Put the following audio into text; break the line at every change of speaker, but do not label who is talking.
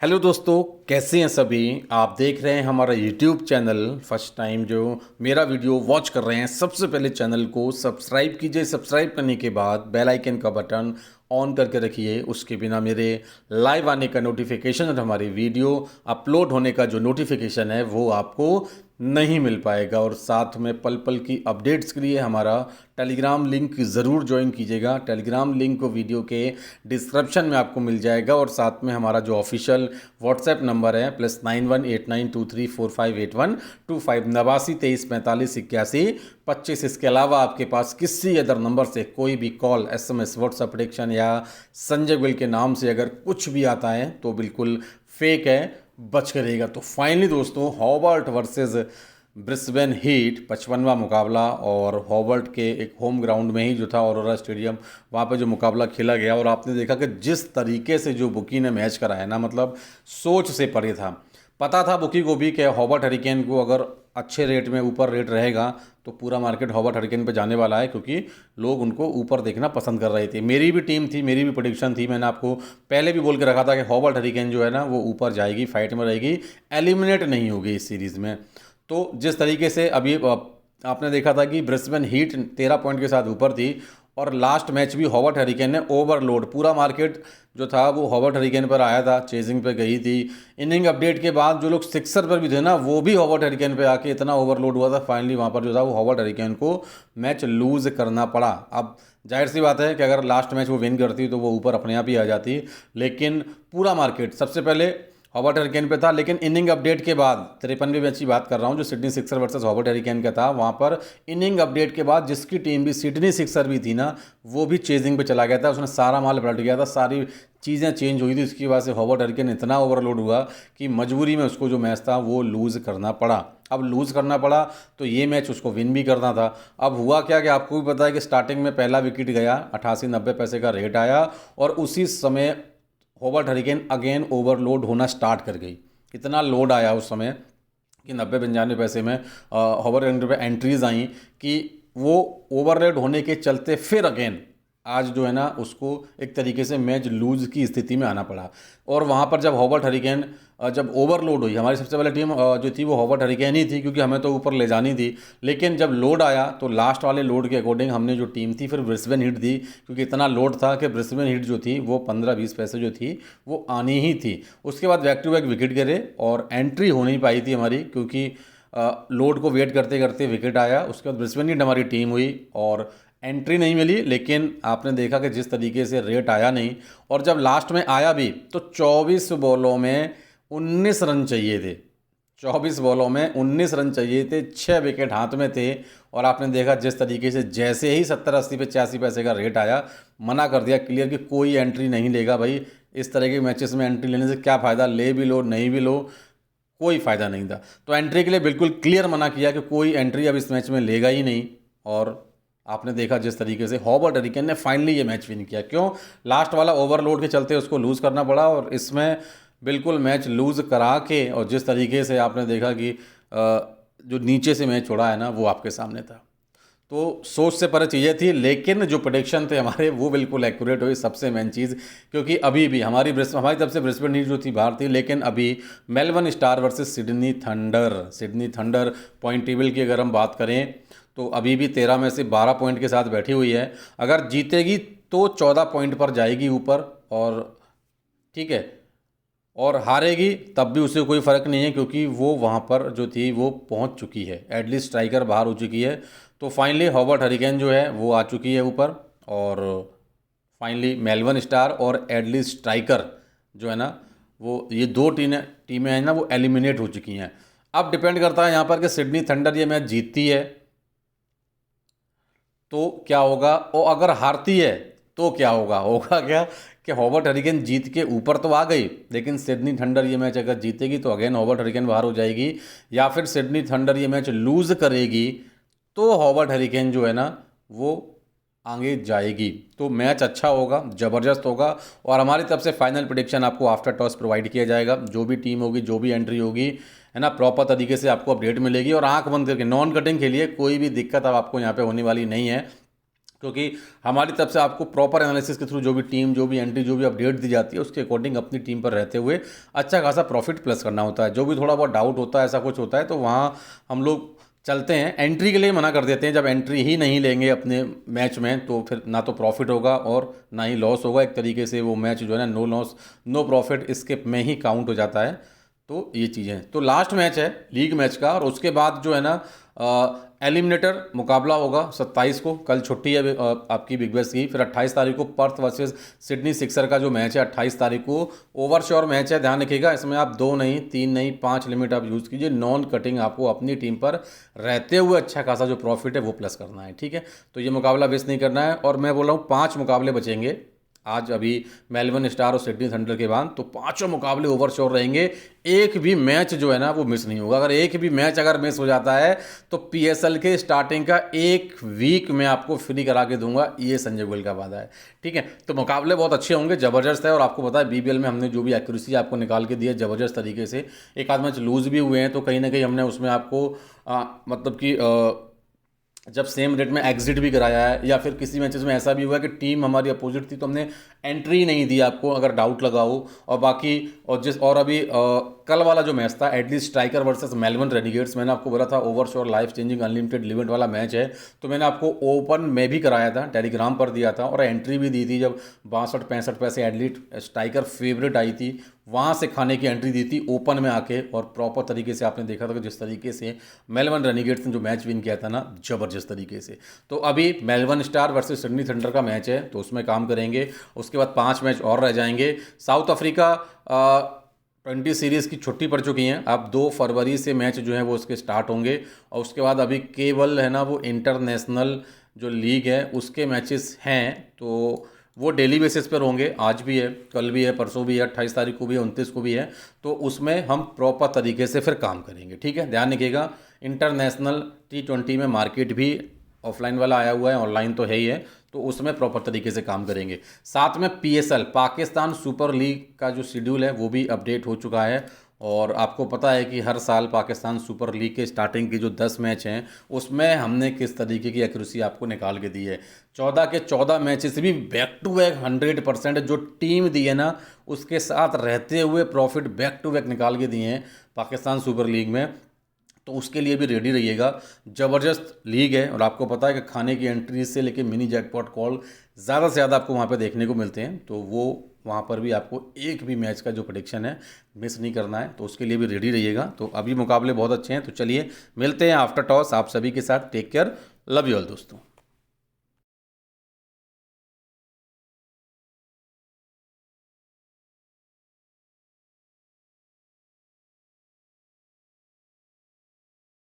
Hello दोस्तों, कैसे हैं सभी। आप देख रहे हैं हमारा यूट्यूब चैनल। फर्स्ट टाइम जो मेरा वीडियो वॉच कर रहे हैं, सबसे पहले चैनल को सब्सक्राइब कीजिए। सब्सक्राइब करने के बाद बेल आइकन का बटन ऑन करके रखिए। उसके बिना मेरे लाइव आने का नोटिफिकेशन और हमारी वीडियो अपलोड होने का जो नोटिफिकेशन है वो आपको नहीं मिल पाएगा। और साथ में पल पल की अपडेट्स के लिए हमारा टेलीग्राम लिंक ज़रूर ज्वाइन कीजिएगा। टेलीग्राम लिंक को वीडियो के डिस्क्रिप्शन में आपको मिल जाएगा। और साथ में हमारा जो ऑफिशियल व्हाट्सएप नंबर है +918923458125 8923458125। इसके अलावा आपके पास किसी अदर नंबर से कोई भी कॉल, SMS, व्हाट्सएप प्रेडिक्शन या संजय गोयल के नाम से अगर कुछ भी आता है तो बिल्कुल फेक है, बच कर रहेगा। तो फाइनली दोस्तों, हॉबर्ट वर्सेस ब्रिस्बेन हीट 55वां मुकाबला, और हॉबर्ट के एक होम ग्राउंड में ही जो था ऑरोरा स्टेडियम, वहाँ पे जो मुकाबला खेला गया। और आपने देखा कि जिस तरीके से जो बुकी ने मैच कराया ना, मतलब सोच से परे था। पता था बुकी को भी कि हॉबर्ट हरिकेन को अगर अच्छे रेट में ऊपर रेट रहेगा तो पूरा मार्केट हॉबर्ट हरिकेन पे जाने वाला है, क्योंकि लोग उनको ऊपर देखना पसंद कर रहे थे। मेरी भी टीम थी, मेरी भी प्रेडिक्शन थी। मैंने आपको पहले भी बोल के रखा था कि हॉबर्ट हरिकेन जो है ना वो ऊपर जाएगी, फाइट में रहेगी, एलिमिनेट नहीं होगी इस सीरीज़ में। तो जिस तरीके से अभी आपने देखा था कि ब्रिस्बेन हीट 13 पॉइंट के साथ ऊपर थी, और लास्ट मैच भी हॉबर्ट हरिकेन ने ओवरलोड, पूरा मार्केट जो था वो हॉबर्ट हरिकेन पर आया था, चेजिंग पे गई थी। इनिंग अपडेट के बाद जो लोग सिक्सर पर भी थे ना, वो भी हॉबर्ट हरिकेन पे आके इतना ओवरलोड हुआ था, फाइनली वहाँ पर जो था वो हॉबर्ट हरिकेन को मैच लूज़ करना पड़ा। अब जाहिर सी बात है कि अगर लास्ट मैच वो विन करती तो वो ऊपर अपने आप ही आ जाती, लेकिन पूरा मार्केट सबसे पहले हॉबर्ट हरिकेन पे था। लेकिन इनिंग अपडेट के बाद 53वें मैच की बात कर रहा हूँ, जो Sydney sixer versus Hobart hurricane का था, वहाँ पर इनिंग अपडेट के बाद जिसकी टीम भी सिडनी सिक्सर भी थी ना, वो भी चेजिंग पे चला गया था। उसने सारा माल पलट गया था, सारी चीज़ें चेंज हुई थी। उसकी वजह से हॉबर्ट हरिकेन इतना ओवरलोड हुआ कि मजबूरी में उसको जो मैच था वो लूज़ करना पड़ा। अब लूज़ करना पड़ा तो ये मैच उसको विन भी करना था। अब हुआ क्या कि आपको भी पता है कि स्टार्टिंग में पहला विकेट गया, 88-90 पैसे का रेट आया, और उसी समय हॉबर्ट हरिकेन अगेन ओवरलोड होना स्टार्ट कर गई। इतना लोड आया उस समय कि 90-95 पैसे में हॉबर्ट हरिकेन पे एंट्रीज आई कि वो ओवरलोड होने के चलते फिर अगेन आज जो है ना उसको एक तरीके से मैच लूज की स्थिति में आना पड़ा। और वहाँ पर जब हॉबर्ट हरिकेन जब ओवरलोड हुई, हमारी सबसे पहले टीम जो थी वो हॉबर्ट हरिकेन ही थी, क्योंकि हमें तो ऊपर ले जानी थी। लेकिन जब लोड आया तो लास्ट वाले लोड के अकॉर्डिंग हमने जो टीम थी फिर ब्रिस्बेन हीट दी, क्योंकि इतना लोड था कि ब्रिस्बेन हीट जो थी वो 15-20 पैसे जो थी वो आनी ही थी। उसके बाद बैक टू बैक विकेट गिरे और एंट्री हो नहीं पाई थी हमारी, क्योंकि लोड को वेट करते करते विकेट आया। उसके बाद ब्रिस्बेन हीट हमारी टीम हुई और एंट्री नहीं मिली। लेकिन आपने देखा कि जिस तरीके से रेट आया नहीं, और जब लास्ट में आया भी तो 24 बॉलों में 19 रन चाहिए थे। 24 बॉलों में 19 रन चाहिए थे, 6 विकेट हाथ में थे। और आपने देखा जिस तरीके से जैसे ही 70-80 पे 86 पैसे का रेट आया, मना कर दिया क्लियर कि कोई एंट्री नहीं लेगा भाई। इस तरह के मैचेस में एंट्री लेने से क्या फ़ायदा, ले भी लो नहीं भी लो कोई फ़ायदा नहीं था। तो एंट्री के लिए बिल्कुल क्लियर मना किया कि कोई एंट्री अब इस मैच में लेगा ही नहीं। और आपने देखा जिस तरीके से हॉबर्ट हरिकेन ने फाइनली ये मैच विन किया। क्यों? लास्ट वाला ओवरलोड के चलते उसको लूज़ करना पड़ा, और इसमें बिल्कुल मैच लूज़ करा के, और जिस तरीके से आपने देखा कि जो नीचे से मैच छोड़ा है ना वो आपके सामने था। तो सोच से परे चीज़ें थी, लेकिन जो प्रेडिक्शन थे हमारे वो बिल्कुल एक्यूरेट हुई, सबसे मेन चीज़। क्योंकि अभी भी हमारी तरफ से ब्रिस्बेन हीट जो थी बाहर थी, लेकिन अभी Melbourne star versus Sydney thunder point table की अगर हम बात करें तो अभी भी 13 में से 12 पॉइंट के साथ बैठी हुई है। अगर जीतेगी तो 14 पॉइंट पर जाएगी ऊपर, और ठीक है, और हारेगी तब भी उसे कोई फ़र्क नहीं है, क्योंकि वो वहाँ पर जो थी वो पहुँच चुकी है, एटलीस्ट स्ट्राइकर बाहर हो चुकी है। तो फाइनली हॉबर्ट हरिकेन जो है वो आ चुकी है ऊपर, और फाइनली मेलबर्न स्टार और एडली स्ट्राइकर जो है ना, वो ये दो टीमें हैं ना वो एलिमिनेट हो चुकी हैं। अब डिपेंड करता है यहाँ पर कि सिडनी थंडर ये मैच जीतती है तो क्या होगा, और अगर हारती है तो क्या होगा। होगा क्या कि हॉबर्ट हरिकेन जीत के ऊपर तो आ गई, लेकिन सिडनी थंडर ये मैच अगर जीतेगी तो अगेन हॉबर्ट हरिकेन बाहर हो जाएगी, या फिर सिडनी थंडर ये मैच लूज़ करेगी तो हॉबर्ट हरिकेन जो है ना वो आगे जाएगी। तो मैच अच्छा होगा, ज़बरदस्त होगा। और हमारी तरफ से फाइनल प्रेडिक्शन आपको आफ्टर टॉस प्रोवाइड किया जाएगा। जो भी टीम होगी, जो भी एंट्री होगी, है ना, प्रॉपर तरीके से आपको अपडेट मिलेगी। और आंख बंद करके नॉन कटिंग के लिए कोई भी दिक्कत अब आपको यहाँ पे होने वाली नहीं है, क्योंकि हमारी तरफ से आपको प्रॉपर एनालिसिस के थ्रू जो भी टीम, जो भी एंट्री, जो भी अपडेट दी जाती है उसके अकॉर्डिंग अपनी टीम पर रहते हुए अच्छा खासा प्रॉफिट प्लस करना होता है। जो भी थोड़ा बहुत डाउट होता है, ऐसा कुछ होता है, तो वहाँ हम लोग चलते हैं, एंट्री के लिए मना कर देते हैं। जब एंट्री ही नहीं लेंगे अपने मैच में तो फिर ना तो प्रॉफिट होगा और ना ही लॉस होगा। एक तरीके से वो मैच जो है ना नो लॉस नो प्रॉफिट इसके में ही काउंट हो जाता है। तो ये चीज़ें हैं। तो लास्ट मैच है लीग मैच का, और उसके बाद जो है ना एलिमिनेटर मुकाबला होगा 27 को। कल छुट्टी है आपकी बिग बैश की। फिर 28 तारीख को पर्थ वर्सेस सिडनी सिक्सर का जो मैच है 28 तारीख को। ओवरश्योर मैच है, ध्यान रखिएगा। इसमें आप 2 नहीं 3 नहीं 5 लिमिट आप यूज़ कीजिए। नॉन कटिंग आपको अपनी टीम पर रहते हुए अच्छा खासा जो प्रॉफिट है वो प्लस करना है, ठीक है। तो ये मुकाबला मिस नहीं करना है। और मैं बोल रहा हूँ 5 मुकाबले बचेंगे आज अभी मेलबर्न स्टार और सिडनी थंडर के बाद, तो पांचों मुकाबले ओवरश्योर रहेंगे। एक भी मैच जो है ना वो मिस नहीं होगा। अगर एक भी मैच अगर मिस हो जाता है तो पीएसएल के स्टार्टिंग का 1 वीक मैं आपको फ्री करा के दूंगा, ये संजय गोयल का वादा है, ठीक है। तो मुकाबले बहुत अच्छे होंगे, ज़बरदस्त है। और आपको पता है बीबीएल में हमने जो भी एक्यूरेसी आपको निकाल के दी है ज़बरदस्त तरीके से। एक आध मैच लूज़ भी हुए हैं तो कहीं ना कहीं हमने उसमें आपको मतलब कि जब सेम रेट में एग्जिट भी कराया है, या फिर किसी मैचेस में ऐसा भी हुआ है कि टीम हमारी अपोजिट थी तो हमने एंट्री नहीं दी आपको अगर डाउट लगा हो। और बाकी और अभी कल वाला जो मैच था at least striker versus Melbourne Renegades, मैंने आपको बोला था ओवरश्योर लाइफ चेंजिंग अनलिमिटेड लिमिट वाला मैच है। तो मैंने आपको ओपन में भी कराया था, टेलीग्राम पर दिया था और एंट्री भी दी थी जब 62-65 पैसे एटलीस्ट स्ट्राइकर फेवरेट आई थी, वहाँ से खाने की एंट्री दी थी ओपन में आके। और प्रॉपर तरीके से आपने देखा था कि जिस तरीके से मेलबर्न रेनिगेट्स ने जो मैच विन किया था ना ज़बरदस्त तरीके से। तो अभी Melbourne star versus Sydney thunder का मैच है तो उसमें काम करेंगे। उसके बाद 5 मैच और रह जाएंगे। साउथ अफ्रीका 20 सीरीज़ की छुट्टी पड़ चुकी हैं। अब 2 फरवरी से मैच जो है वो उसके स्टार्ट होंगे। और उसके बाद अभी केवल है ना वो इंटरनेशनल जो लीग है उसके मैचेस हैं, तो वो डेली बेसिस पर होंगे। आज भी है, कल भी है, परसों भी है, 28 तारीख को भी है, 29 को भी है। तो उसमें हम प्रॉपर तरीके से फिर काम करेंगे, ठीक है। ध्यान रखिएगा इंटरनेशनल T20 में मार्केट भी ऑफलाइन वाला आया हुआ है, ऑनलाइन तो है ही है, तो उसमें प्रॉपर तरीके से काम करेंगे। साथ में PSL पाकिस्तान सुपर लीग का जो शेड्यूल है वो भी अपडेट हो चुका है। और आपको पता है कि हर साल पाकिस्तान सुपर लीग के स्टार्टिंग की जो 10 मैच हैं उसमें हमने किस तरीके की एक्यूरेसी आपको निकाल के दी है। 14 के 14 मैचेस भी बैक टू बैक 100% जो टीम दी है ना उसके साथ रहते हुए प्रॉफिट बैक टू बैक निकाल के दिए हैं पाकिस्तान सुपर लीग में। तो उसके लिए भी रेडी रहिएगा। ज़बरदस्त लीग है और आपको पता है कि खाने की एंट्री से लेके मिनी जैकपॉट कॉल ज़्यादा से ज़्यादा आपको वहाँ पे देखने को मिलते हैं। तो वो वहाँ पर भी आपको एक भी मैच का जो प्रेडिक्शन है मिस नहीं करना है, तो उसके लिए भी रेडी रहिएगा। तो अभी मुकाबले बहुत अच्छे हैं। तो चलिए मिलते हैं आफ्टर टॉस आप सभी के साथ। Take care, love you all दोस्तों।